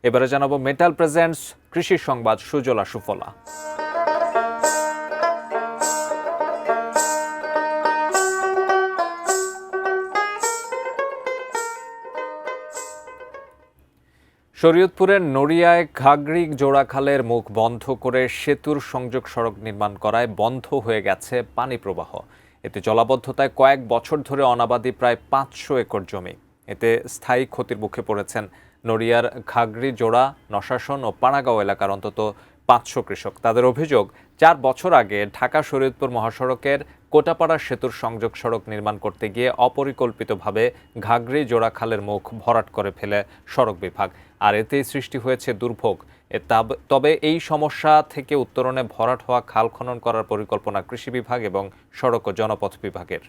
এবারে জানাবো metal presents কৃষি সংবাদ সুজলা সুফলা। শরীয়তপুরের নড়িয়ায় ঘাগড়ি জোড়াখালের মুখ বন্ধ করে সেতুর সংযোগ সড়ক নির্মাণ করায় বন্ধ হয়ে গেছে পানি প্রবাহ। এতে জলাবদ্ধতায় কয়েক বছর ধরে অনাবাদি প্রায় 500 একর জমি। এতে স্থায়ী ক্ষতির মুখে পড়েছেন নড়িয়ার ঘাগড়ি জোড়া, নশাসন ও পানাগাঁও এলাকার অন্তত 500 কৃষক। তাদের অভিযোগ, 4 বছর আগে ঢাকা শরীয়তপুর মহাসড়কের কোটাপাড়া সেতুর সংযোগ সড়ক নির্মাণ করতে গিয়ে অপরিকল্পিতভাবে ঘাগড়ি জোড়াখালের মুখ ভরাট করে ফেলে সড়ক বিভাগ, আর এতেই সৃষ্টি হয়েছে দুর্ভোগ। তবে এই সমস্যা থেকে উত্তরণে ভরাট হওয়া খাল খনন করার পরিকল্পনা কৃষি বিভাগ এবং সড়ক ও জনপথ বিভাগের।